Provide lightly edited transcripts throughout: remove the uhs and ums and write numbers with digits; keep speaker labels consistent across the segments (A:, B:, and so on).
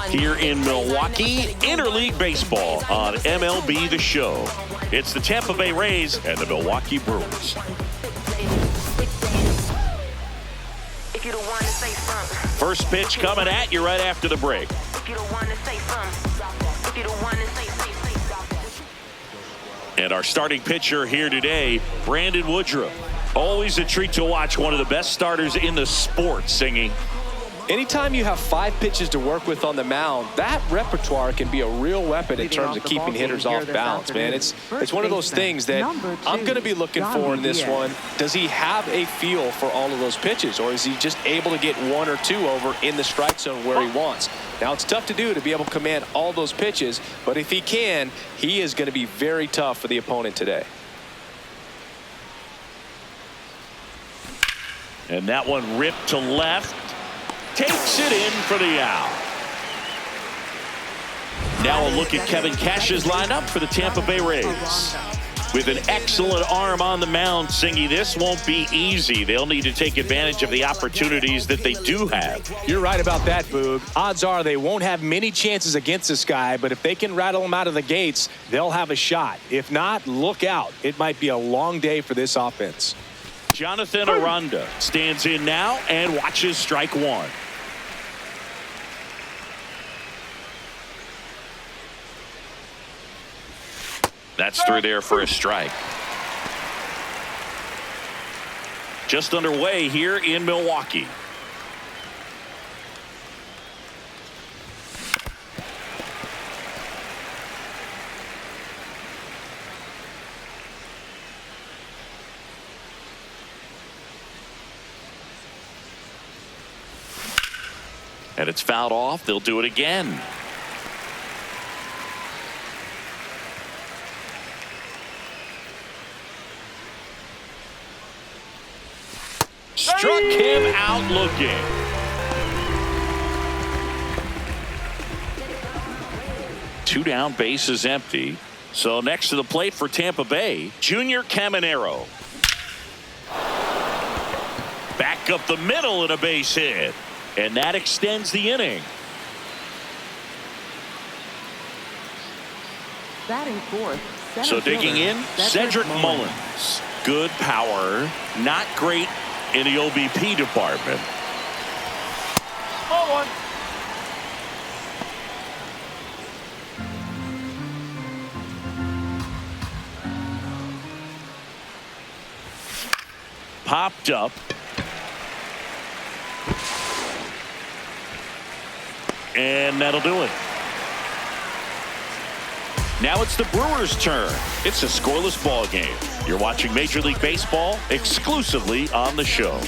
A: Here in Milwaukee, interleague baseball on MLB The Show. It's the Tampa Bay Rays and the Milwaukee Brewers. First pitch coming at you right after the break. And our starting pitcher here today, Brandon Woodruff. Always a treat to watch one of the best starters in the sport singing.
B: Anytime you have 5 pitches to work with on the mound, that repertoire can be a real weapon in terms of keeping hitters off balance, man. It's one of those things that I'm going to be looking for in this one. Does he have a feel for all of those pitches, or is he just able to get 1 or 2 over in the strike zone where he wants? Now, it's tough to do to be able to command all those pitches, but if he can, he is going to be very tough for the opponent today.
A: And that one ripped to left. Takes it in for the out. Now a look at Kevin Cash's lineup for the Tampa Bay Rays. With an excellent arm on the mound, Singy, this won't be easy. They'll need to take advantage of the opportunities that they do have.
B: You're right about that, Boog. Odds are they won't have many chances against this guy, but if they can rattle him out of the gates, they'll have a shot. If not, look out. It might be a long day for this offense.
A: Jonathan Aranda stands in now and watches strike 1. That's through there for a strike. Just underway here in Milwaukee. And it's fouled off. They'll do it again. Struck him out looking. Two down, bases empty. So next to the plate for Tampa Bay, Junior Caminero. Back up the middle and a base hit. And that extends the inning.
C: Batting fourth.
A: So digging in, Cedric Mullins. Good power, not great in the OBP department. Oh, one. Popped up. And that'll do it. Now it's the Brewers' turn. It's a scoreless ball game. You're watching Major League Baseball exclusively on the show.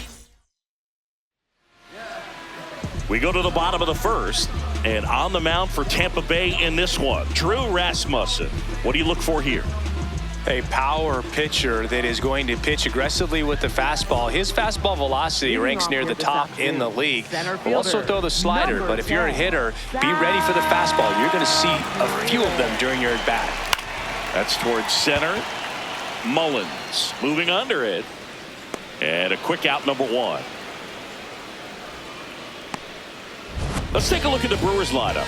A: We go to the bottom of the first, and on the mound for Tampa Bay in this one, Drew Rasmussen. What do you look for here?
B: A power pitcher that is going to pitch aggressively with the fastball. His fastball velocity ranks near the top in the league. Will also throw the slider, but if you're a hitter, be ready for the fastball. You're going to see a few of them during your at-bat.
A: That's towards center. Mullins moving under it. And a quick out, number 1. Let's take a look at the Brewers lineup.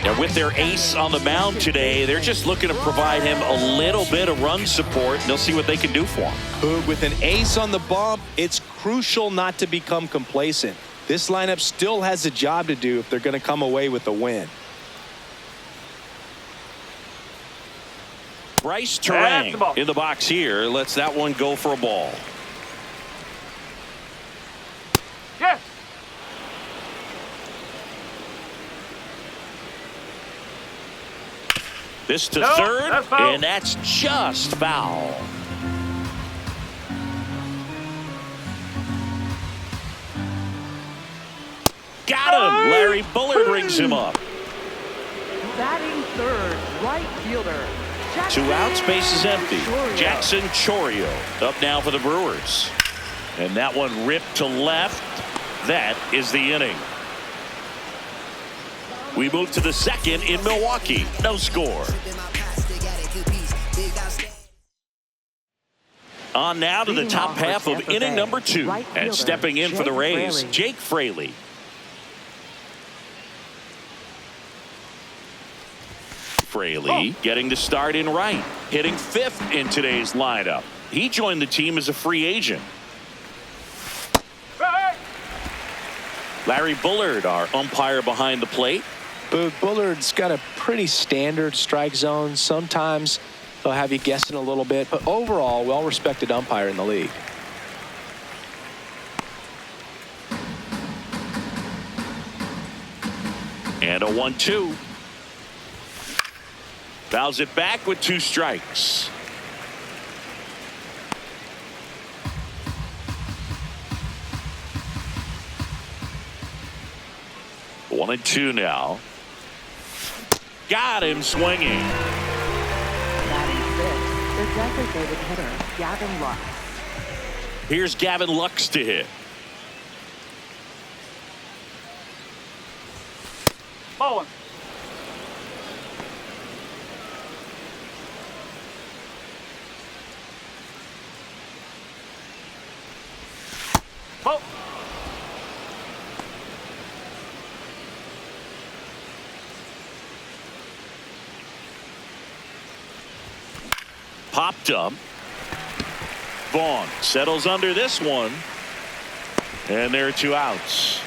A: Now with their ace on the mound today, they're just looking to provide him a little bit of run support, and they'll see what they can do for him.
B: With an ace on the bump, it's crucial not to become complacent. This lineup still has a job to do if they're going to come away with a win.
A: Bryce Terang in the box here. Lets that one go for a ball.
D: Yes.
A: This to third, and that's just foul. Got him. Larry Bullard rings him up.
C: Batting third, right fielder.
A: 2 outs, bases empty. Jackson Chourio up now for the Brewers. And that one ripped to left. That is the inning. We move to the second in Milwaukee. No score. On now to the top half of inning number 2. And stepping in for the Rays, Jake Fraley. Fraley getting the start in right, hitting 5th in today's lineup. He joined the team as a free agent. Larry Bullard, our umpire behind the plate.
B: But Bullard's got a pretty standard strike zone. Sometimes they'll have you guessing a little bit, but overall, well-respected umpire in the league.
A: And a 1-2. Fouls it back with 2 strikes. One and 2 now. Got him swinging.
C: Batting 6th, the designated hitter, Gavin Lux.
A: Here's Gavin Lux to hit.
D: Bowling. Bow.
A: Popped up. Vaughn settles under this one. And there are 2 outs.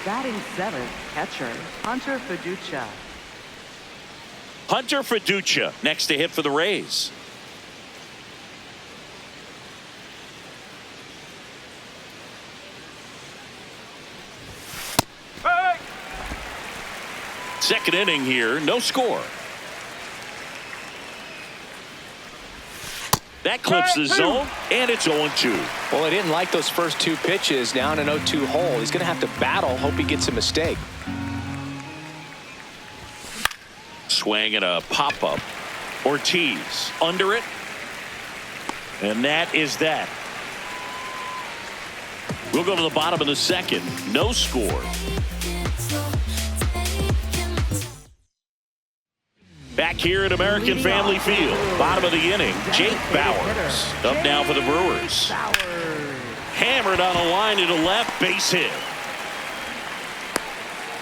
C: Batting 7th, catcher, Hunter Fiducia.
A: Hunter Fiducia next to hit for the Rays.
D: Hey!
A: Second inning here, no score. That clips the zone, and it's 0-2.
B: Well, he didn't like those first 2 pitches. Now in an 0-2 hole. He's going to have to battle. Hope he gets a mistake.
A: Swing and a pop-up. Ortiz under it. And that is that. We'll go to the bottom of the second. No score. Back here at American Family Field. Bottom of the inning. Jake Bauers up now for the Brewers. Hammered on a line to the left. Base hit.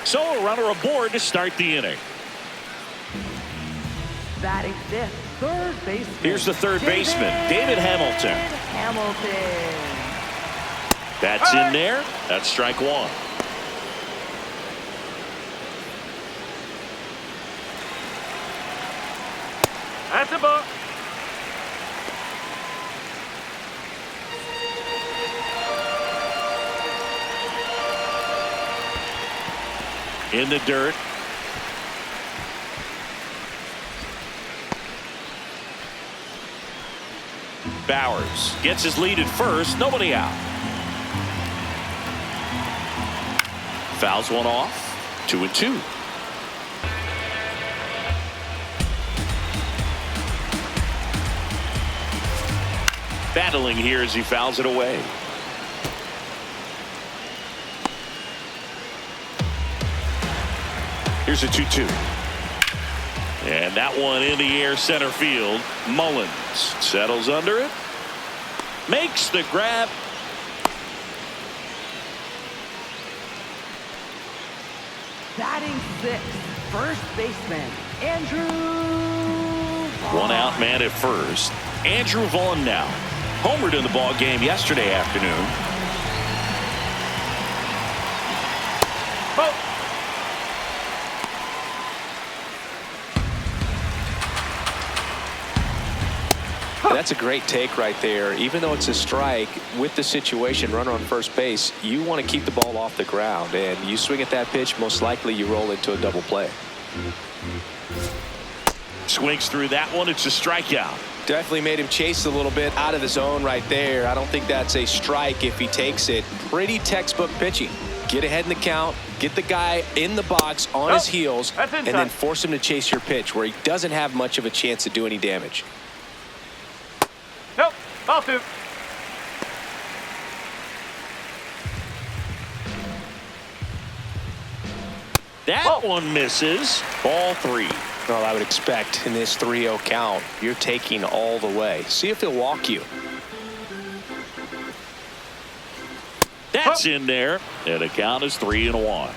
A: So a runner aboard to start the inning.
C: Batting 5th, third baseman.
A: Here's the third baseman, David Hamilton. That's in there. That's strike 1.
D: That's a ball.
A: In the dirt. Bauers gets his lead at first. Nobody out. Fouls one off. 2-2. Battling here as he fouls it away. Here's a 2-2. And that one in the air center field. Mullins settles under it. Makes the grab.
C: Batting 6th, first baseman, Andrew Vaughn.
A: One out man at first. Andrew Vaughn now. Homered in the ball game yesterday afternoon.
D: Bow.
B: That's a great take right there. Even though it's a strike, with the situation, runner on first base, you want to keep the ball off the ground. And you swing at that pitch, most likely you roll into a double play.
A: Swings through that one. It's a strikeout.
B: Definitely made him chase a little bit out of the zone right there. I don't think that's a strike if he takes it. Pretty textbook pitching. Get ahead in the count, get the guy in the box on his heels, and then force him to chase your pitch where he doesn't have much of a chance to do any damage.
D: Nope. Ball 2.
A: That one misses. Ball 3.
B: Well, I would expect in this 3-0 count, you're taking all the way. See if he'll walk you.
A: That's in there. And the count is 3-1.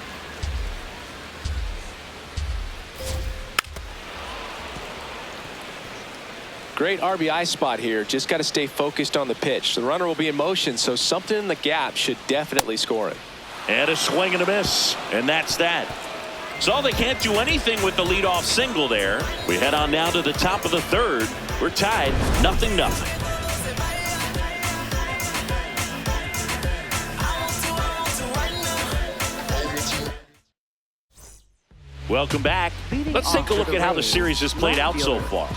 B: Great RBI spot here. Just got to stay focused on the pitch. The runner will be in motion, so something in the gap should definitely score it.
A: And a swing and a miss. And that's that. So they can't do anything with the leadoff single there. We head on now to the top of the third. We're tied 0-0. Welcome back. Let's take a look at how the series has played out so far.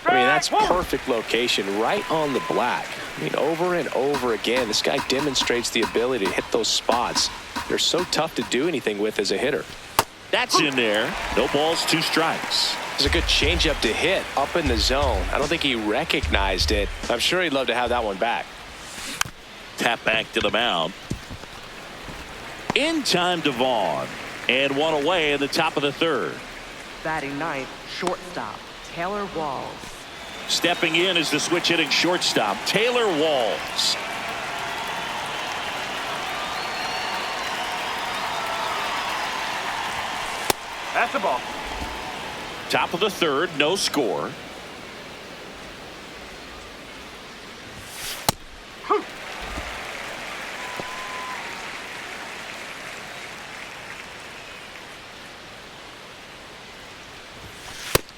B: I mean, that's perfect location, right on the black. I mean, over and over again, this guy demonstrates the ability to hit those spots. They're so tough to do anything with as a hitter.
A: That's in there. No balls, 2 strikes.
B: It's a good changeup to hit up in the zone. I don't think he recognized it. I'm sure he'd love to have that one back.
A: Tap back to the mound. In time to Vaughn. And one away in the top of the third.
C: Batting ninth, shortstop, Taylor Walls.
A: Stepping in is the switch hitting shortstop, Taylor Walls.
D: That's the ball.
A: Top of the third, no score.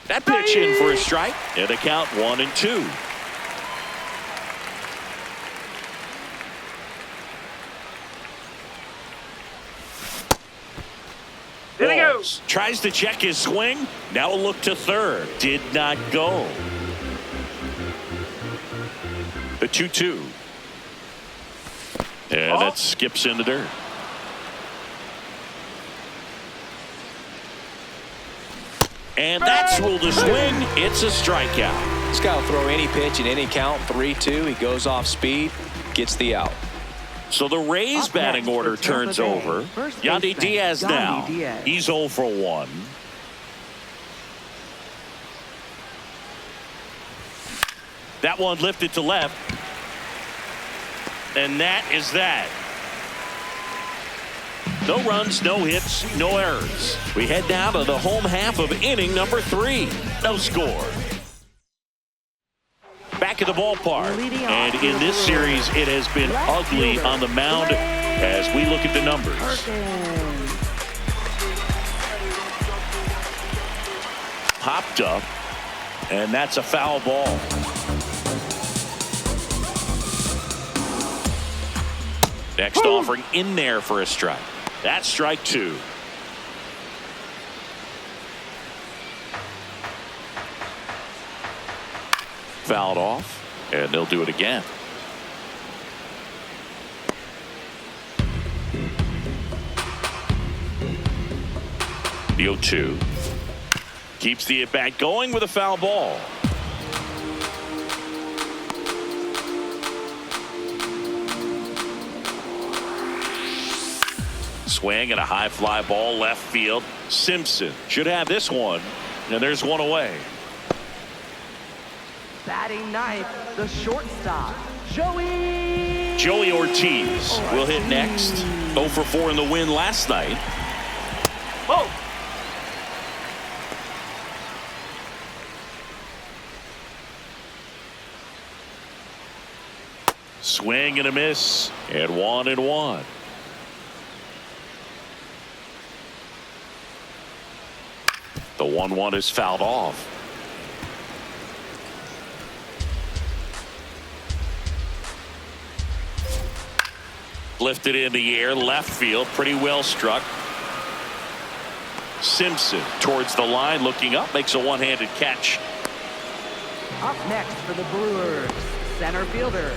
A: That pitch in for a strike, and a count 1-2.
D: There he goes.
A: Tries to check his swing. Now a look to third. Did not go. The 2-2. And that skips in the dirt. And that's ruled a swing. It's a strikeout.
B: This guy will throw any pitch in any count. 3-2. He goes off speed, gets the out.
A: So the Rays batting order turns over. Yandy Diaz now. He's 0 for 1. That one lifted to left. And that is that. No runs, no hits, no errors. We head down to the home half of inning number 3. No score. Back at the ballpark. And in this series, it has been ugly on the mound as we look at the numbers. Popped up, and that's a foul ball. Next offering in there for a strike. That's strike 2. Fouled off, and they'll do it again. The 0-2. Keeps the at-bat going with a foul ball. Swing and a high fly ball left field. Simpson should have this one, and there's one away.
C: Batting ninth, the shortstop, Joey
A: Ortiz will hit next. 0 for 4 in the win last night.
D: Whoa.
A: Swing and a miss, and 1-1. The 1-1 is fouled off. Lifted in the air, left field, pretty well struck. Simpson towards the line, looking up, makes a one-handed catch.
C: Up next for the Brewers, center fielder,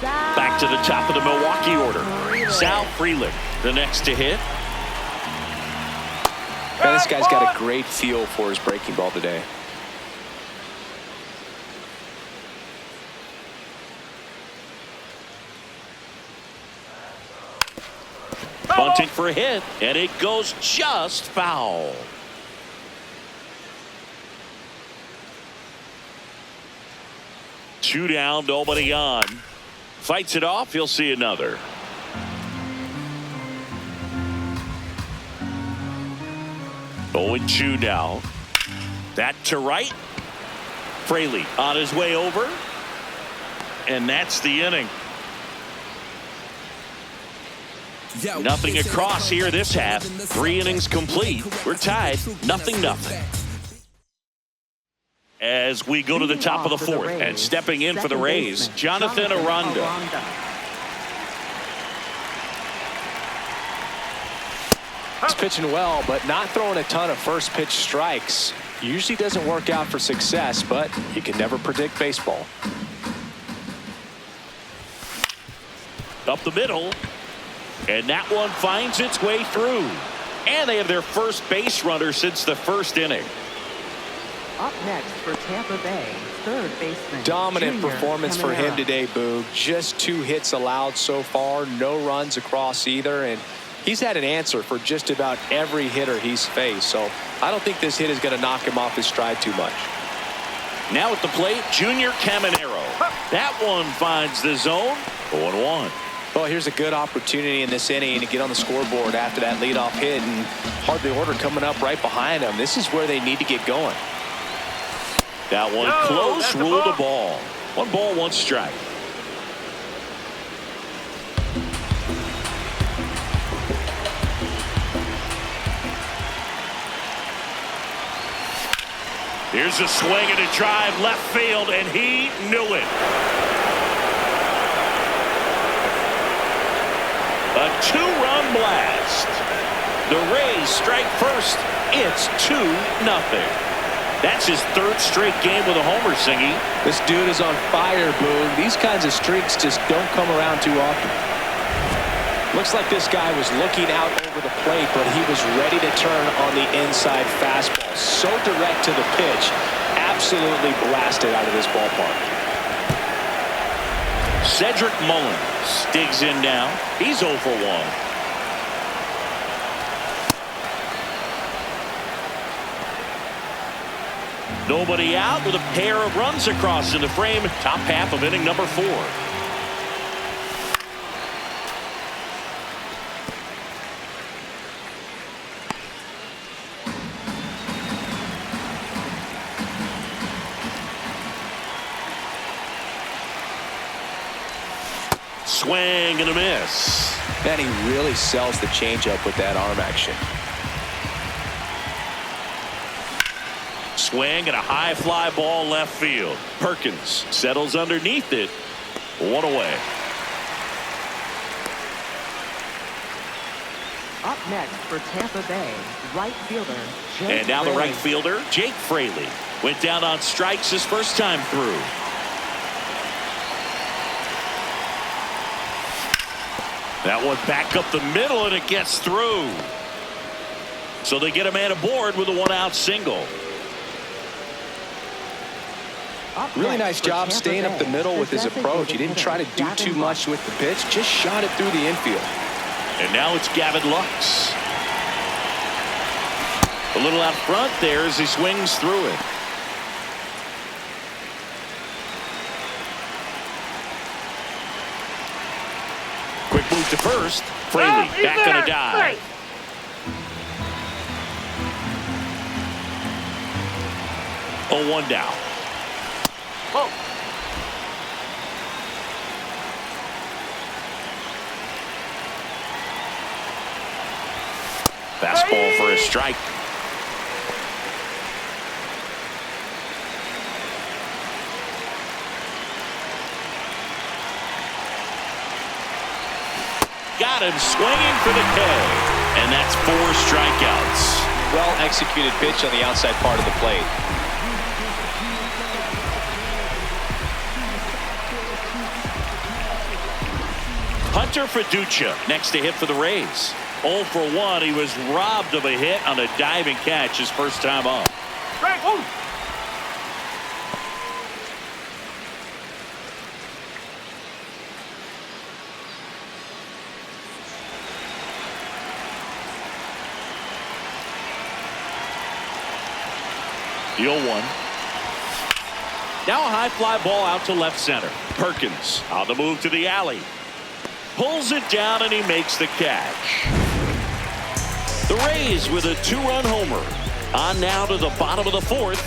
C: Sal.
A: Back to the top of the Milwaukee order. Sal Frelick, the next to hit.
B: Man, this guy's got a great feel for his breaking ball today.
A: Bunting for a hit, and it goes just foul. Two down, nobody on. fights it off. He'll see another. Oh, and 2 now. That to right. Fraley on his way over. And that's the inning. Nothing across here this half. 3 innings complete. We're tied. 0-0. As we go to the top of the 4th, and stepping in for the Rays, Jonathan Aranda.
B: He's pitching well, but not throwing a ton of first pitch strikes. Usually doesn't work out for success, but you can never predict baseball.
A: Up the middle, and that one finds its way through. And they have their first base runner since the 1st inning.
C: Up next for Tampa Bay, third baseman.
B: Dominant
C: Junior
B: performance for him
C: Caminero.
B: today, Boog. Just 2 hits allowed so far, no runs across either, and he's had an answer for just about every hitter he's faced. So I don't think this hit is going to knock him off his stride too much.
A: Now at the plate, Junior Caminero. That one finds the zone. 0-1.
B: Well, here's a good opportunity in this inning to get on the scoreboard after that leadoff hit, and hardly order coming up right behind them. This is where they need to get going.
A: That one
D: No,
A: close,
D: that's a
A: ruled a
D: ball.
A: ball. 1 ball, 1 strike. Here's a swing and a drive left field, and he knew it. A 2-run blast. The Rays strike first. It's 2-0. That's his 3rd straight game with a homer, Singy.
B: This dude is on fire, Boog. These kinds of streaks just don't come around too often. Looks like this guy was looking out over the plate, but he was ready to turn on the inside fastball. So direct to the pitch. Absolutely blasted out of this ballpark.
A: Cedric Mullins digs in now. He's 0 for 1. Nobody out with a pair of runs across in the frame. Top half of inning number 4. Swing and a miss.
B: Man, he really sells the changeup with that arm action.
A: Swing and a high fly ball left field. Perkins settles underneath it. 1 away.
C: Up next for Tampa Bay, right fielder Jake
A: And now the right
C: Fraley.
A: fielder, Jake Fraley. Went down on strikes his first time through. That one back up the middle, and it gets through. So they get a man aboard with a 1-out single.
C: Up
B: Really
C: next
B: nice
C: for
B: job
C: Tampa
B: staying up the
C: Bay,
B: middle with his approach. He didn't try to do too much with the pitch, just shot it through the infield.
A: And now it's Gavin Lux. A little out front there as he swings through it. Quick move to first. Fraley
D: he's
A: back on
D: there.
A: a dive.
D: Strike.
A: 0-1 down.
D: Whoa.
A: Fastball for a strike. Got him swinging for the K. And that's 4 strikeouts.
B: Well executed pitch on the outside part of the plate.
A: Hunter Fiducia next to hit for the Rays. 0 for 1. He was robbed of a hit on a diving catch his first time up.
D: Strike. Whoa.
A: The 0-1. Now a high fly ball out to left center. Perkins on the move to the alley. Pulls it down and he makes the catch. The Rays with a 2-run homer. On now to the bottom of the fourth.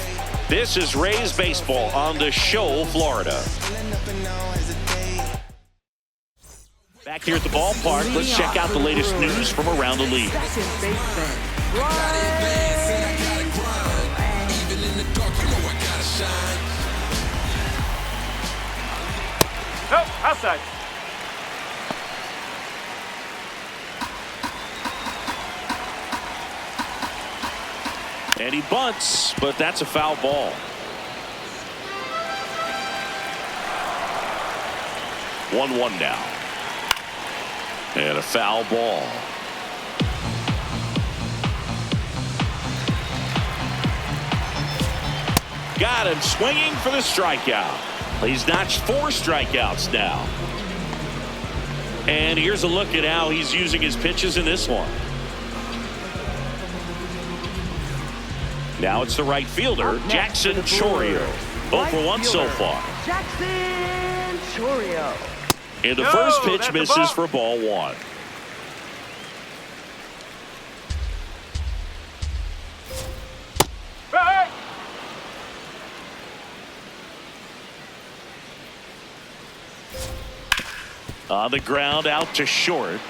A: This is Rays baseball on the Show, Florida. Back here at the ballpark, let's check out the latest news from around the league.
C: Second baseman,
D: Nope, outside.
A: And he bunts, but that's a foul ball. 1-1 now. And a foul ball. Got him swinging for the strikeout. He's notched 4 strikeouts now. And here's a look at how he's using his pitches in this one. Now it's the right fielder, Jackson Chourio. 0 for 1 so far.
C: Jackson Chourio.
A: And the first pitch misses for ball 1.
D: Hey!
A: On the ground, out to short.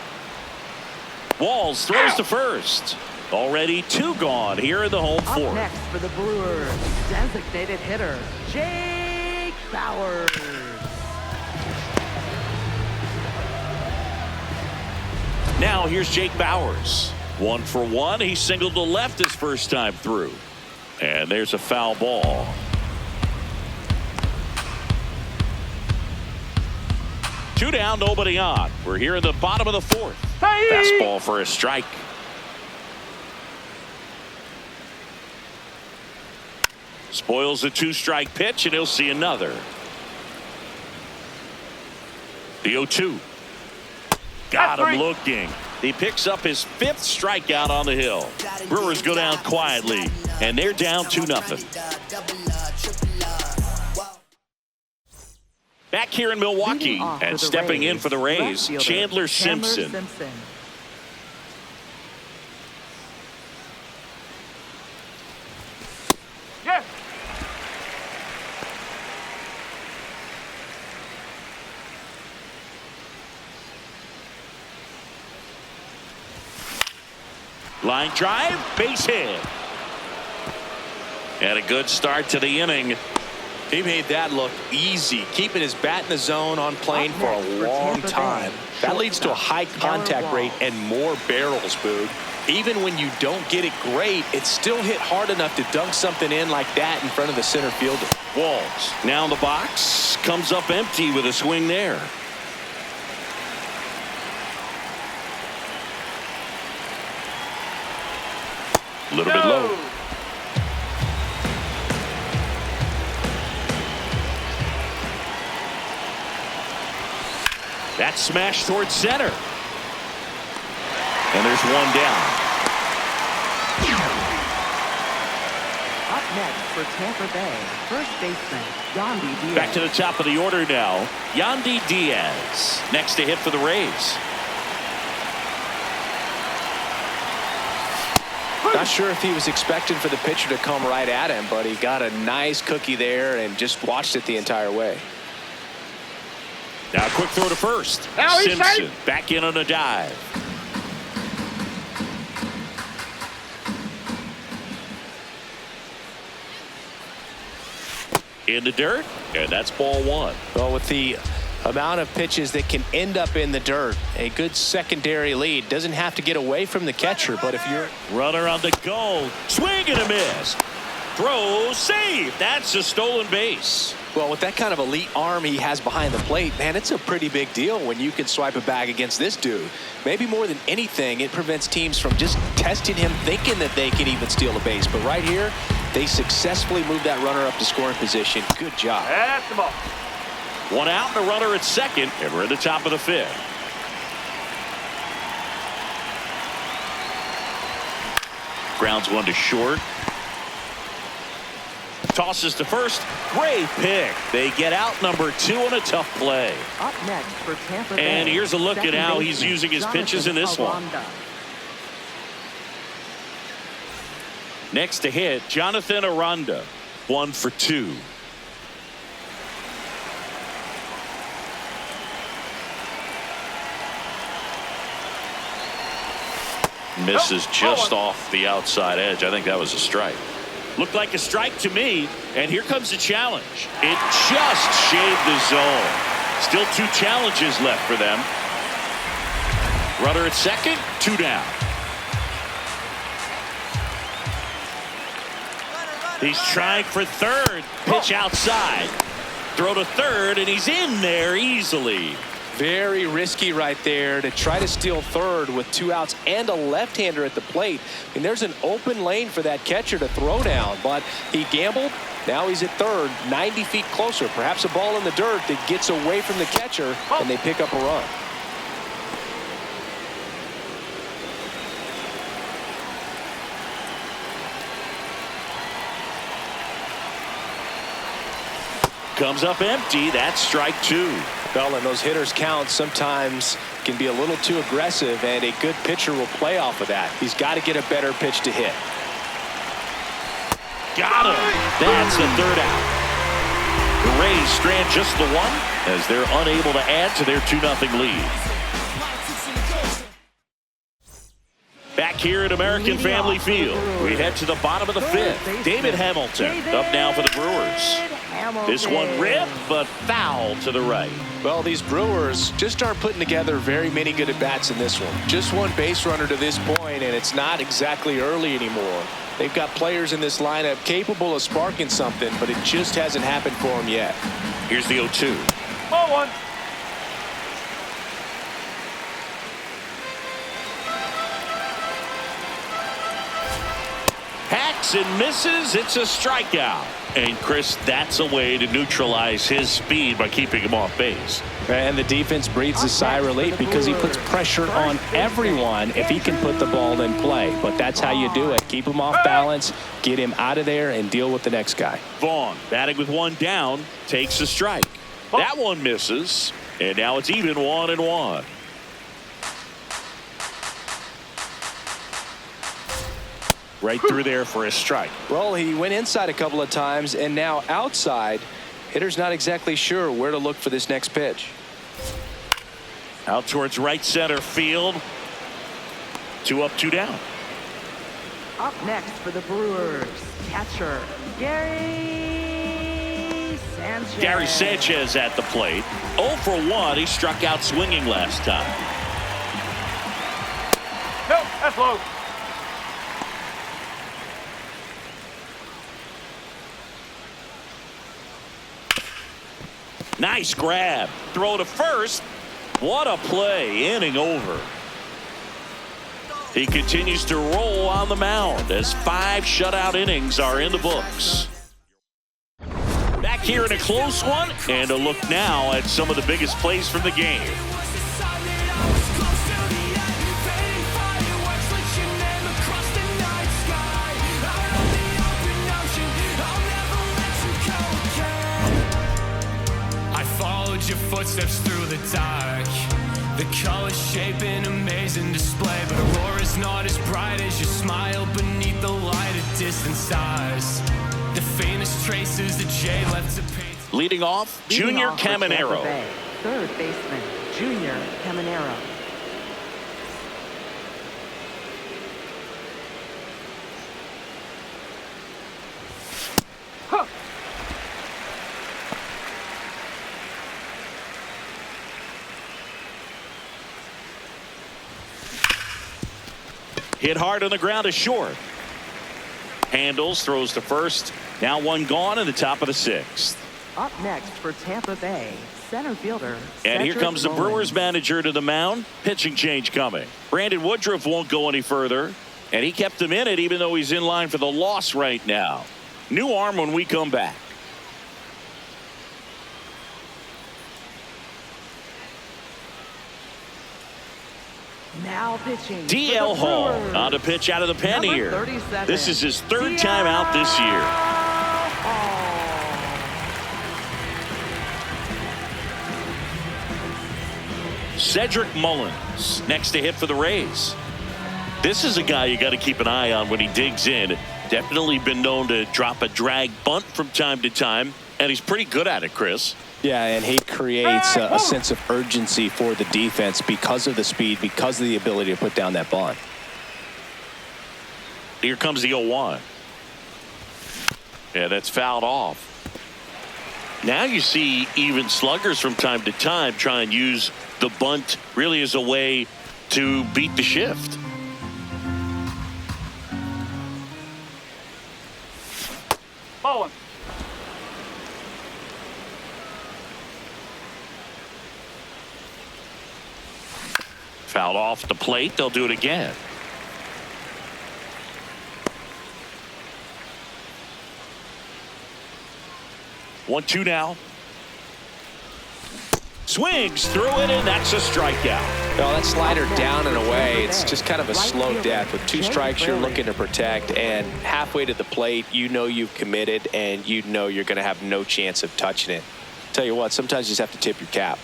A: Walls throws to first. Already 2 gone here in the home
C: Up
A: fourth.
C: next for the Brewers, designated hitter, Jake Bauers.
A: Now here's Jake Bauers. 1 for 1. He singled to left his first time through. And there's a foul ball. Two down, nobody on. We're here in the bottom of the fourth.
D: Hey!
A: Fastball for a strike. Spoils a 2-strike pitch, and he'll see another. The 0-2. Got him looking. He picks up his 5th strikeout on the hill. Brewers go down quietly, and they're down 2-0. Back here in Milwaukee, and stepping in for the Rays, Chandler Simpson.
D: Yes!
A: Line drive, base hit. And a good start to the inning.
B: He made that look easy, keeping his bat in the zone on plane for a long time. That leads to a high contact rate and more barrels, Boog. Even when you don't get it great, it's still hit hard enough to dunk something in like that in front of the center fielder.
A: Walls now in the box, comes up empty with a swing there. A little bit low. That's smashed towards center. And there's 1 down.
C: Up next for Tampa Bay, first baseman, Yandy Diaz.
A: Back to the top of the order now. Yandy Diaz next to hit for the Rays.
B: Not sure if he was expecting for the pitcher to come right at him, but he got a nice cookie there and just watched it the entire way.
A: Now a quick throw to first.
D: Now he's
A: Simpson
D: safe.
A: back in on a dive. In the dirt, and that's ball 1.
B: Well, with the amount of pitches that can end up in the dirt, a good secondary lead. Doesn't have to get away from the catcher, but if you're...
A: Runner on the go. Swing and a miss. Throw, save. That's a stolen base.
B: Well, with that kind of elite arm he has behind the plate, man, it's a pretty big deal when you can swipe a bag against this dude. Maybe more than anything, it prevents teams from just testing him, thinking that they can even steal a base. But right here, they successfully moved that runner up to scoring position. Good job.
D: That's the ball.
A: 1 out and a runner at second, and we're in the top of the 5th. Grounds 1 to short. Tosses to first. Great pick. They get out number 2 on a tough play.
C: Up next for Tampa Bay.
A: And here's a look at
C: second
A: how he's
C: baseman,
A: using his pitches in this one.
C: Aranda.
A: Next to hit, Jonathan Aranda. 1 for 2. Misses just off the outside edge. I think that was a strike. Looked like a strike to me. And here comes the challenge. It just shaved the zone. Still 2 challenges left for them. Runner at second, 2 down. He's trying for third. Pitch outside. Throw to third, and he's in there easily.
B: Very risky right there to try to steal third with 2 outs and a left-hander at the plate. And there's an open lane for that catcher to throw down, but he gambled. Now he's at third, 90 feet closer. Perhaps a ball in the dirt that gets away from the catcher, and they pick up a run.
A: Comes up empty. That's strike 2.
B: Well, and those hitters count sometimes can be a little too aggressive, and a good pitcher will play off of that. He's got to get a better pitch to hit.
A: Got him. That's the 3rd out. The Rays strand just the 1 as they're unable to add to their 2-0 lead. Back here at American Family Field, we head to the bottom of the 5th. David Hamilton up now for the Brewers. This one ripped, but foul to the right.
B: Well, these Brewers just aren't putting together very many good at-bats in this one. Just 1 base runner to this point, and it's not exactly early anymore. They've got players in this lineup capable of sparking something, but it just hasn't happened for them yet.
A: Here's the 0-2.
D: Ball 1.
A: Hacks and misses. It's a strikeout. And Chris, that's a way to neutralize his speed by keeping him off base.
E: And the defense breathes a sigh of relief because he puts pressure on everyone if he can put the ball in play. But that's how you do it. Keep him off balance, get him out of there, and deal with the next guy.
A: Vaughn, batting with 1 down, takes a strike. That one misses, and now it's even 1-1. Right through there for a strike.
B: Well, he went inside a couple of times, and now outside. Hitter's not exactly sure where to look for this next pitch.
A: Out towards right center field. 2 up, 2 down.
C: Up next for the Brewers, catcher Gary Sanchez.
A: Gary Sanchez at the plate. 0 for 1. He struck out swinging last time.
D: Nope, that's low.
A: Nice grab. Throw to first. What a play. Inning over. He continues to roll on the mound as 5 shutout innings are in the books. Back here in a close one, and a look now at some of the biggest plays from the game.
F: Your footsteps through the dark, the colors shape an amazing display, but Aurora's not as bright as your smile beneath the light of distant stars. The faintest traces that jade left to paint.
A: Leading off, Junior Caminero.
C: 3rd baseman Junior Caminero.
A: Hit hard on the ground is short. Handles, throws to first. Now 1 gone in the top of the 6th.
C: Up next for Tampa Bay, center fielder.
A: And here
C: Cedric
A: comes the
C: Mullins.
A: Brewers manager to the mound. Pitching change coming. Brandon Woodruff won't go any further. And he kept him in it even though he's in line for the loss right now. New arm when we come back.
C: Now pitching.
A: DL Hall on to pitch out of the pen
C: Number
A: here.
C: 37.
A: This is his 3rd time out this year.
C: Hall.
A: Cedric Mullins next to hit for the Rays. This is a guy you got to keep an eye on when he digs in. Definitely been known to drop a drag bunt from time to time, and he's pretty good at it, Chris.
E: Yeah, and he creates a sense of urgency for the defense because of the speed, because of the ability to put down that bunt.
A: Here comes the 0-1. Yeah, that's fouled off. Now you see even sluggers from time to time try and use the bunt really as a way to beat the shift.
D: Ball one.
A: Fouled off the plate. They'll do it again. One, two now. Swings through it, and that's a strikeout.
B: Well, that slider down and away, it's just kind of a slow death. With 2 strikes, you're looking to protect, and halfway to the plate, you know you've committed, and you know you're going to have no chance of touching it. Tell you what, sometimes you just have to tip your cap.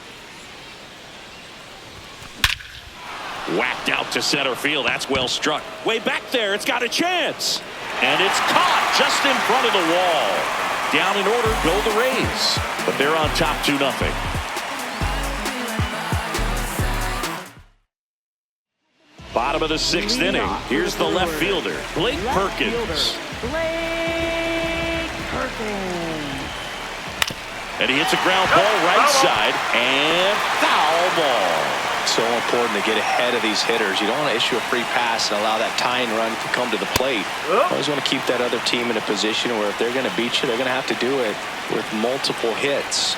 A: Whacked out to center field. That's well struck. Way back there, it's got a chance. And it's caught just in front of the wall. Down in order go the Rays. But they're on top 2-0. Bottom of the 6th inning. Here's the left fielder, Blake Perkins.
C: Blake Perkins.
A: And he hits a ground ball right side. And foul ball.
B: So important to get ahead of these hitters. You don't want to issue a free pass and allow that tying run to come to the plate. You always want to keep that other team in a position where if they're going to beat you, they're going to have to do it with multiple hits.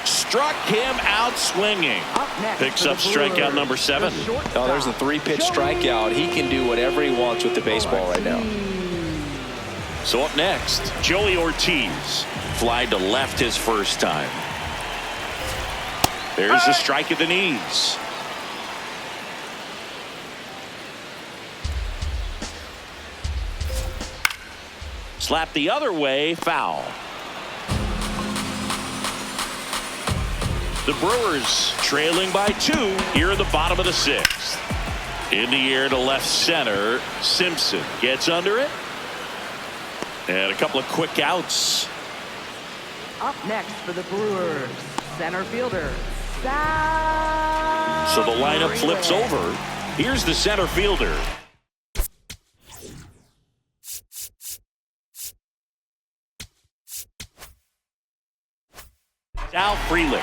A: Struck him out swinging. Picks up strikeout number 7.
B: Oh, there's the 3-pitch strikeout. He can do whatever he wants with the baseball right now.
A: So up next, Joey Ortiz. Flied to left his first time. There's a strike at the knees. Slap the other way, foul. The Brewers trailing by 2 here in the bottom of the 6th. In the air to left center. Simpson gets under it. And a couple of quick outs.
C: Up next for the Brewers, center fielder.
A: So the lineup flips over. Here's the center fielder. Al Frelick.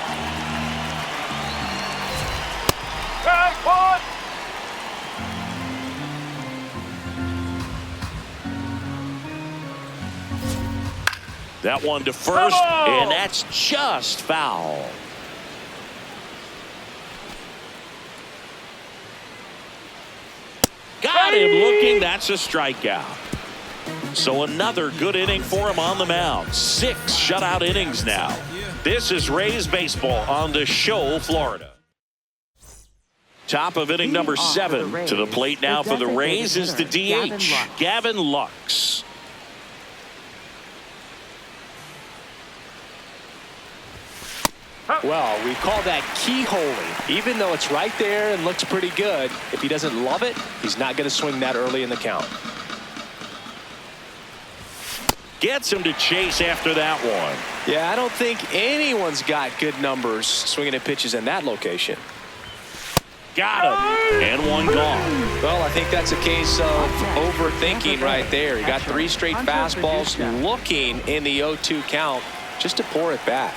D: Tag one.
A: That one to first, and that's just foul. Got him looking. That's a strikeout. So another good inning for him on the mound. 6 shutout innings now. This is Rays baseball on the Show, Florida. Top of inning number 7. To the plate now for the Rays is the DH, Gavin Lux.
B: Well, we call that keyholing. Even though it's right there and looks pretty good, if he doesn't love it, he's not going to swing that early in the count.
A: Gets him to chase after that one.
B: Yeah, I don't think anyone's got good numbers swinging at pitches in that location.
A: Got him. And one gone.
B: Well, I think that's a case of overthinking right there. He got 3 straight fastballs looking in the 0-2 count just to pour it back.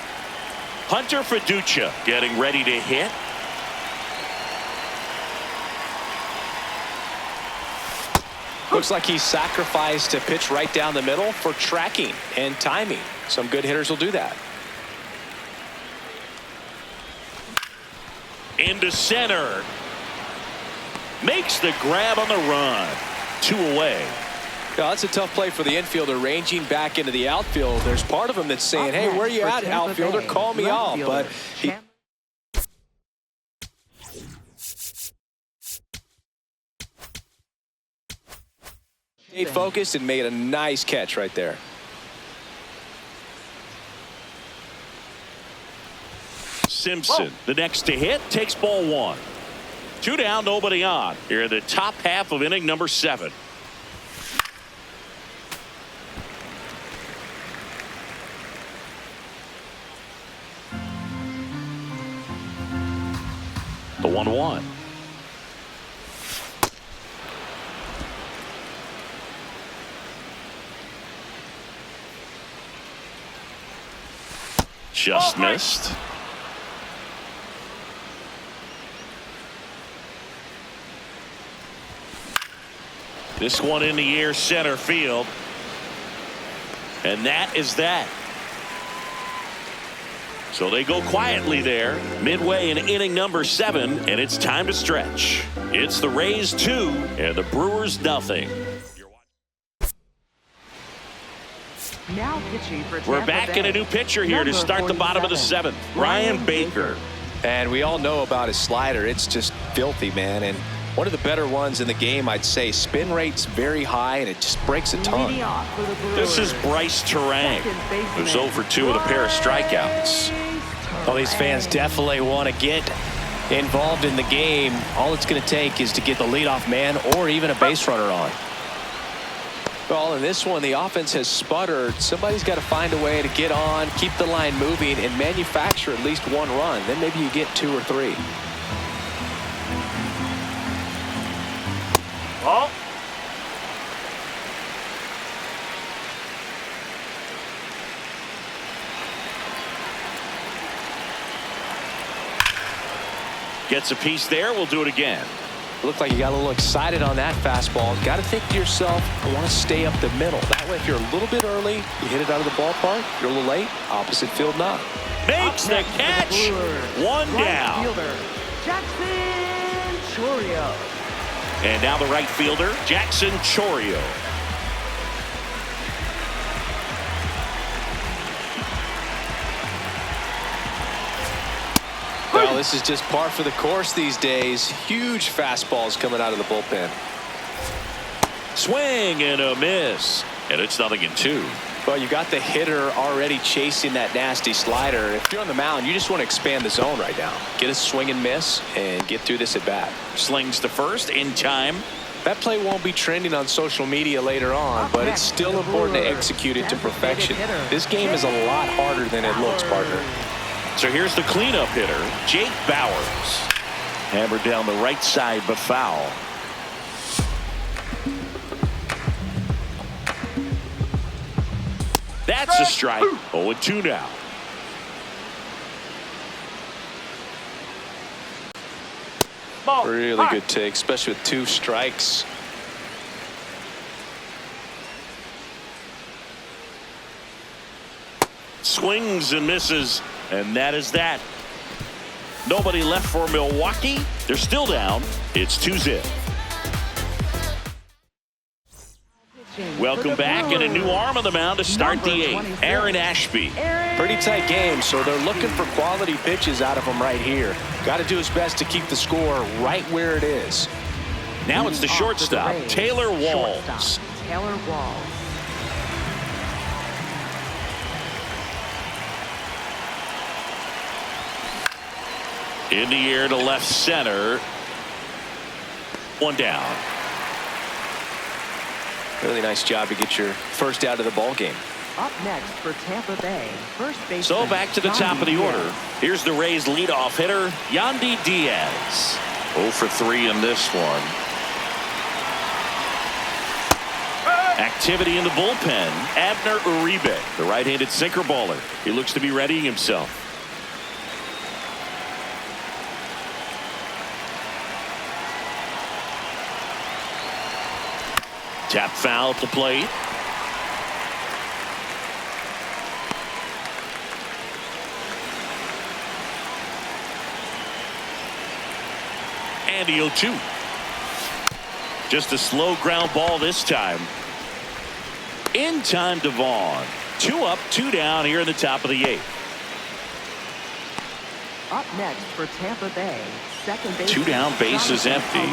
A: Hunter Fiducia getting ready to hit.
B: Looks like he sacrificed a pitch right down the middle for tracking and timing. Some good hitters will do that.
A: Into center. Makes the grab on the run. 2 away.
B: Yeah, that's a tough play for the infielder, ranging back into the outfield. There's part of him that's saying, hey, where you at, outfielder? Call me off. But he stayed focused and made a nice catch right there.
A: Simpson, the next to hit, takes ball one. 2 down, nobody on. Here in the top half of inning number 7. The 1-1. Just missed. This one in the air, center field. And that is that. So they go quietly there, midway in inning number 7, and it's time to stretch. It's the Rays 2 and the Brewers nothing.
C: Now pitching for
A: We're
C: Tampa
A: back
C: Bay.
A: in a new pitcher here to start the bottom of the 7th. Ryan Baker.
B: And we all know about his slider. It's just filthy, man. And one of the better ones in the game, I'd say. Spin rate's very high, and it just breaks a ton.
C: Leading off for the
A: This is
C: Brewers.
A: Bryce Terang, who's 0 for 2 with a pair of strikeouts.
E: Well, these fans definitely want to get involved in the game. All it's going to take is to get the leadoff man or even a base runner on.
B: Well, in this one, the offense has sputtered. Somebody's got to find a way to get on, keep the line moving, and manufacture at least 1 run. Then maybe you get 2 or 3.
D: Ball.
A: Gets a piece there. We'll do it again.
B: Looked like you got a little excited on that fastball. Got to think to yourself, I want to stay up the middle. That way, if you're a little bit early, you hit it out of the ballpark. You're a little late, opposite field knock.
A: Makes the
C: Next for
A: catch.
C: Brewers,
A: 1
C: right
A: down.
C: fielder, Jackson Chourio.
A: And now the right fielder, Jackson Chourio.
B: Well, this is just par for the course these days. Huge fastballs coming out of the bullpen.
A: Swing and a miss. And it's 0-2.
B: Well, you got the hitter already chasing that nasty slider. If you're on the mound, you just want to expand the zone right now. Get a swing and miss and get through this at bat.
A: Slings to first in time.
B: That play won't be trending on social media later on, but it's still important to execute it to perfection. This game is a lot harder than it looks, partner.
A: So here's the cleanup hitter, Jake Bowers. Hammered down the right side, but foul. That's a strike. 0-2 now.
D: Ball.
B: Really good take, especially with 2 strikes.
A: Swings and misses, and that is that. Nobody left for Milwaukee. They're still down. It's 2-0. Welcome back, and a new arm on the mound to start the 8th. Aaron Ashby.
B: Pretty tight game, so they're looking for quality pitches out of him right here. Got to do his best to keep the score right where it is.
A: Now it's the shortstop, Taylor Walls.
C: Taylor Walls.
A: In the air to left center. 1 down.
B: Really nice job to get your first out of the ball game.
C: Up next for Tampa Bay, first baseman.
A: So back to the top of the order. Here's the Rays leadoff hitter, Yandy Diaz. 0 for 3 in this one. Activity in the bullpen. Abner Uribe, the right-handed sinker baller. He looks to be readying himself. Tap foul at the plate. And the 0-2. Just a slow ground ball this time. In time to Vaughn. 2 up, 2 down here in the top of the 8th.
C: Up next for Tampa Bay, second base.
A: 2 down, base is empty.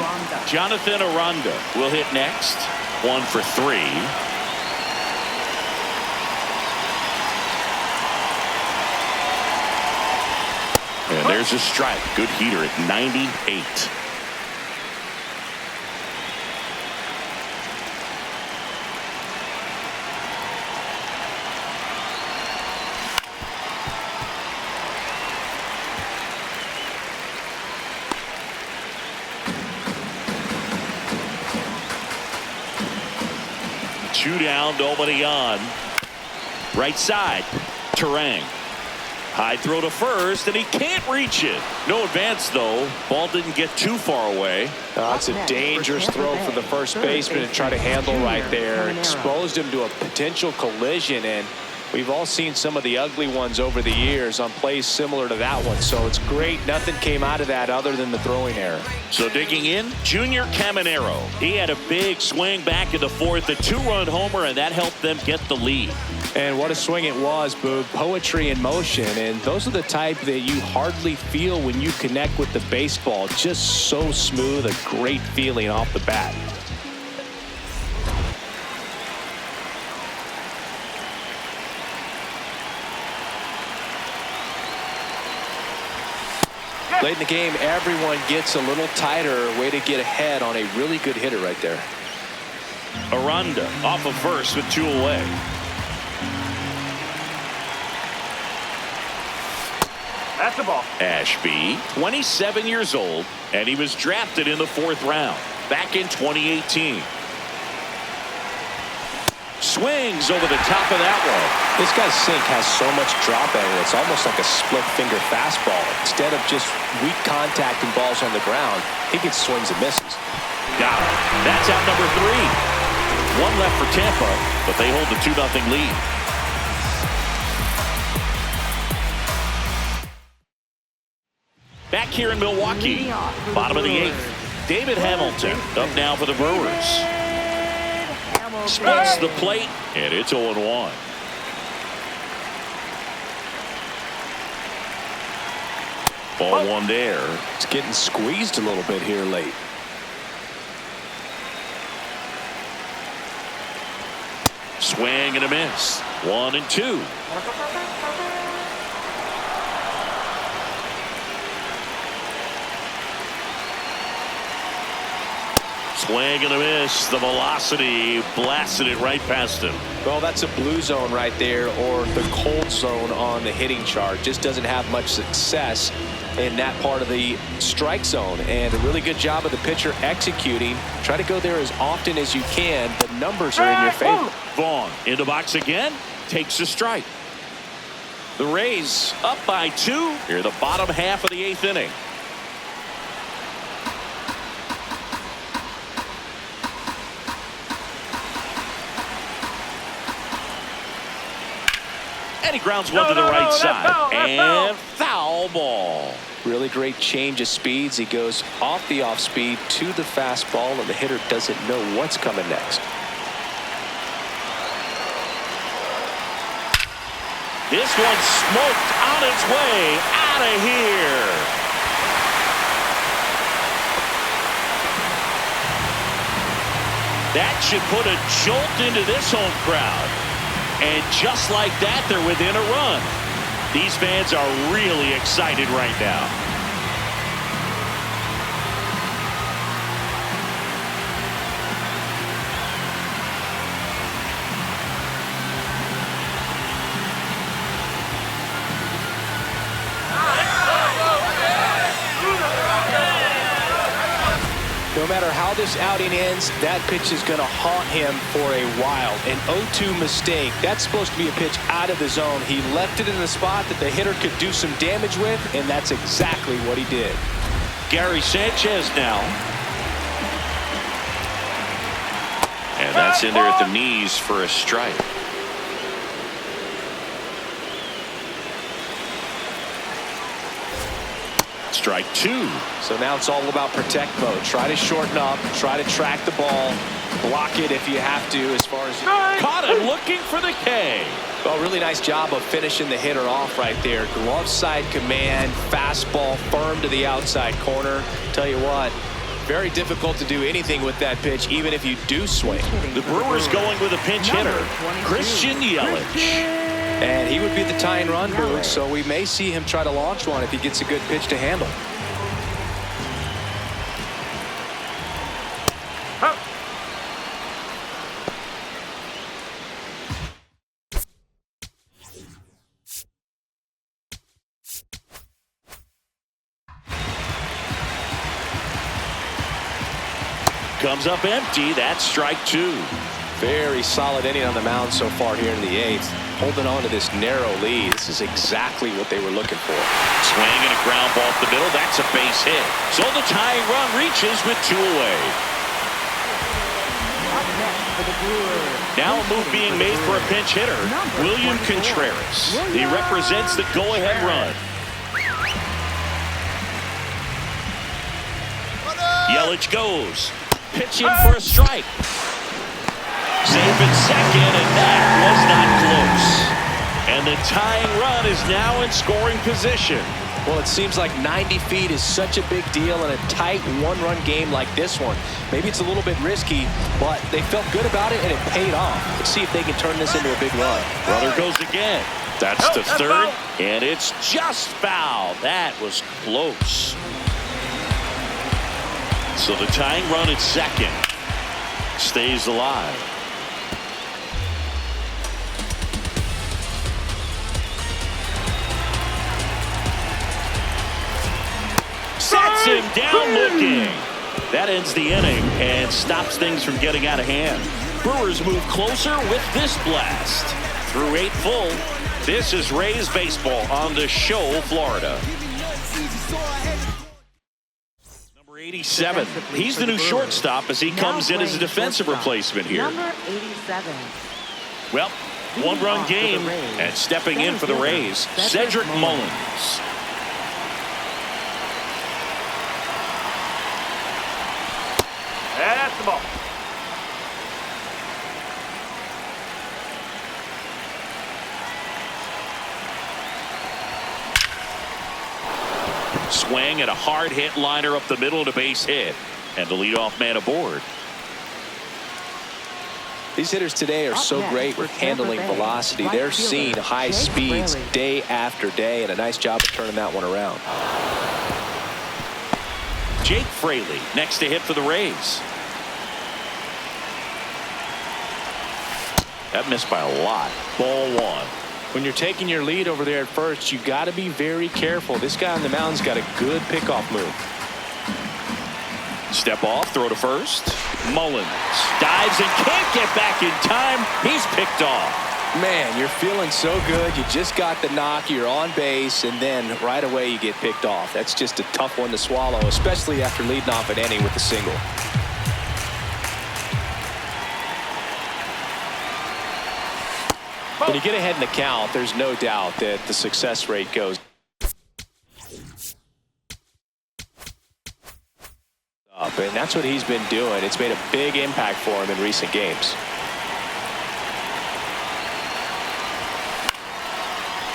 A: Jonathan Aranda will hit next. 1 for 3. And And there's a strike. Good heater at 98. Two down, nobody on. Right side, Terang. High throw to first, and he can't reach it. No advance, though. Ball didn't get too far away.
B: That's a dangerous throw for the first baseman to try to handle right there. Exposed him to a potential collision, and we've all seen some of the ugly ones over the years on plays similar to that one. So it's great. Nothing came out of that other than the throwing error.
A: So digging in, Junior Caminero. He had a big swing back in the fourth, a two-run homer, and that helped them get the lead.
B: And what a swing it was, Boog. Poetry in motion. And those are the type that you hardly feel when you connect with the baseball. Just so smooth, a great feeling off the bat. Late in the game, everyone gets a little tighter. Way to get ahead on a really good hitter right there.
A: Aranda off of first with two away.
D: That's the ball.
A: Ashby, 27 years old, and he was drafted in the 4th round back in 2018. Swings over the top of that one.
B: This guy's sink has so much drop angle. It's almost like a split finger fastball. Instead of just weak contact and balls on the ground, he gets swings and misses.
A: Got it. That's out number 3. One left for Tampa, but they hold the 2-0 lead. Back here in Milwaukee, bottom of the 8th. David Hamilton up now for the Brewers. Splits the plate, and it's 0-1. Ball one there.
B: It's getting squeezed a little bit here late.
A: Swing and a miss. 1-2. Swing and a miss. The velocity blasted it right past him.
B: Well, that's a blue zone right there, or the cold zone on the hitting chart. Just doesn't have much success in that part of the strike zone. And a really good job of the pitcher executing. Try to go there as often as you can. The numbers are in your favor.
A: Vaughn in the box again. Takes a strike. The Rays up by 2 here the bottom half of the 8th inning. And he grounds one to the right side. And foul ball.
B: Really great change of speeds. He goes off the off speed to the fastball, and the hitter doesn't know what's coming next.
A: This one smoked on its way out of here. That should put a jolt into this home crowd. And just like that, they're within a run. These fans are really excited right now.
B: No matter how this outing ends, that pitch is going to haunt him for a while. An 0-2 mistake. That's supposed to be a pitch out of the zone. He left it in the spot that the hitter could do some damage with, and that's exactly what he did.
A: Gary Sanchez now. And that's in there at the knees for a strike. Strike 2.
B: So now it's all about protect mode. Try to shorten up, try to track the ball, block it if you have to as far as...
A: Caught him looking for the K.
B: Well, really nice job of finishing the hitter off right there. Glove side command, fastball firm to the outside corner. Tell you what, very difficult to do anything with that pitch, even if you do swing.
A: The Brewers going with a pinch hitter, Christian Yelich.
B: And he would be the tying run, Boog, so we may see him try to launch one if he gets a good pitch to handle.
A: Comes up empty. That's strike 2.
B: Very solid inning on the mound so far here in the 8th. Holding on to this narrow lead. This is exactly what they were looking for.
A: Swing and a ground ball up the middle. That's a base hit. So the tying run reaches with 2 away.
C: Up next for the Brewers.
A: Now a move being made for a pinch hitter, William Contreras. He represents the go-ahead run. Yelich goes. Pitching for a strike. Safe at second, and that was not close. And the tying run is now in scoring position.
B: Well, it seems like 90 feet is such a big deal in a tight one-run game like this one. Maybe it's a little bit risky, but they felt good about it, and it paid off. Let's see if they can turn this into a big run.
A: Runner goes again. That's to third, and it's just foul. That was close. So the tying run at second stays alive. Sets him down looking. That ends the inning and stops things from getting out of hand. Brewers move closer with this blast. Through 8 full, this is Rays baseball on the Show, Florida. 87. He's the new shortstop as he comes in as a defensive replacement here.
C: Number 87.
A: Well, one-run game, and stepping in for the Rays, Cedric Mullins.
D: That's the ball.
A: Swing and a hard hit liner up the middle to base hit. And the leadoff man aboard.
B: These hitters today are so great with handling velocity. They're seeing high speeds day after day, and a nice job of turning that one around.
A: Jake Fraley next to hit for the Rays. That missed by a lot. Ball 1.
B: When you're taking your lead over there at first, you got to be very careful. This guy on the mound's got a good pickoff move.
A: Step off, throw to first. Mullins dives and can't get back in time. He's picked off.
B: Man, you're feeling so good. You just got the knock. You're on base, and then right away you get picked off. That's just a tough one to swallow, especially after leading off an inning with a single. When you get ahead in the count, there's no doubt that the success rate goes up, and that's what he's been doing. It's made a big impact for him in recent games.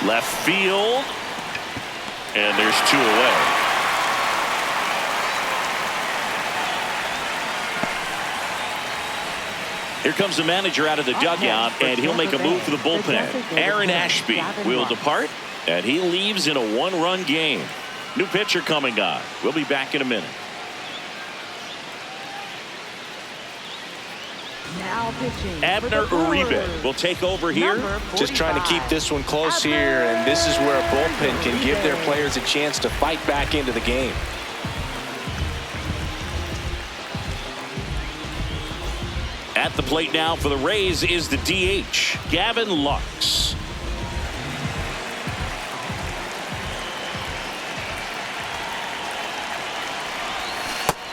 A: Left field, and there's 2 away. Here comes the manager out of the dugout, and he'll make a move for the bullpen. Aaron Ashby will depart, and he leaves in a 1-run game. New pitcher coming on. We'll be back in a minute.
C: Now pitching.
A: Abner Uribe will take over here.
B: Just trying to keep this one close here, and this is where a bullpen can give their players a chance to fight back into the game.
A: At the plate now for the Rays is the DH, Gavin Lux.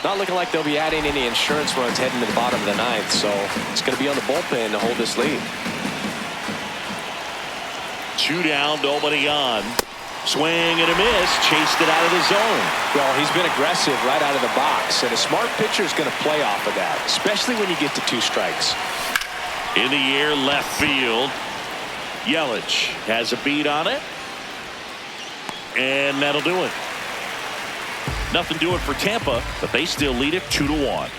B: Not looking like they'll be adding any insurance runs heading to the bottom of the 9th, so it's going to be on the bullpen to hold this lead.
A: 2 down, nobody on. Swing and a miss, chased it out of the zone.
B: Well, he's been aggressive right out of the box, and a smart pitcher is going to play off of that, especially when you get to 2 strikes.
A: In the air, left field. Yelich has a beat on it, and that'll do it. Nothing doing for Tampa, but they still lead it 2-1.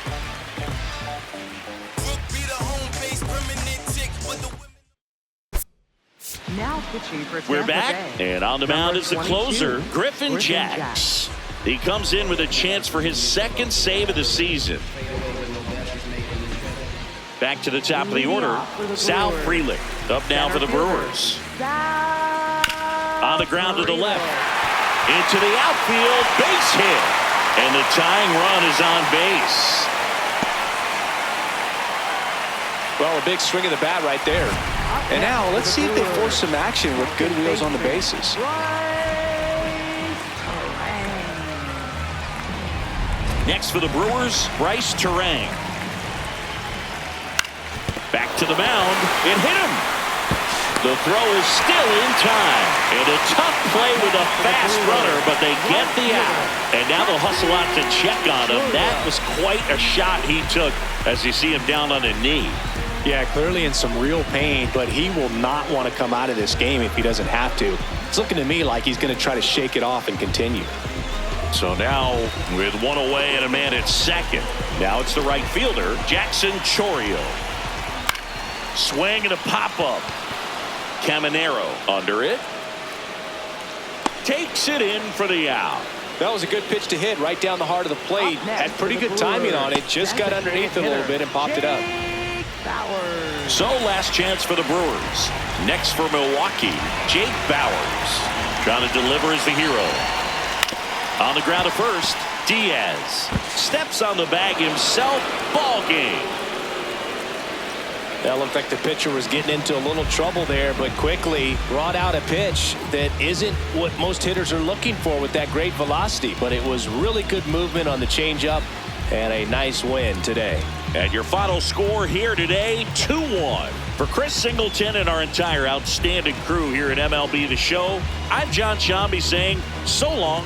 C: Now pitching for
A: We're
C: Tampa
A: back,
C: Bay.
A: and on the mound is the
C: 22,
A: closer, Griffin
C: Griffin
A: Jacks. He comes in with a chance for his second save of the season. Back to the top of the order, Sal Frelick up now for the Brewers. On the ground to the left, into the outfield, base hit, and the tying run is on base.
B: Well, a big swing of the bat right there. And now let's see if they force some action with good wheels on the bases.
A: Next for the Brewers, Bryce Terang. Back to the mound. It hit him. The throw is still in time. And a tough play with a fast runner, but they get the out. And now they'll hustle out to check on him. That was quite a shot he took as you see him down on a knee.
E: Yeah, clearly in some real pain, but he will not want to come out of this game if he doesn't have to. It's looking to me like he's going to try to shake it off and continue.
A: So now with one away and a man at second. Now it's the right fielder, Jackson Chourio. Swing and a pop-up. Caminero under it. Takes it in for the out.
B: That was a good pitch to hit right down the heart of the plate. Had pretty good timing on it. Just got underneath it a little bit and popped it up.
A: So last chance for the Brewers. Next for Milwaukee, Jake Bauers. Trying to deliver as the hero. On the ground to first, Diaz. Steps on the bag himself. Ball game.
B: That looked like the pitcher was getting into a little trouble there, but quickly brought out a pitch that isn't what most hitters are looking for with that great velocity. But it was really good movement on the changeup and a nice win today.
A: And your final score here today, 2-1. For Chris Singleton and our entire outstanding crew here at MLB The Show, I'm John Shambi saying so long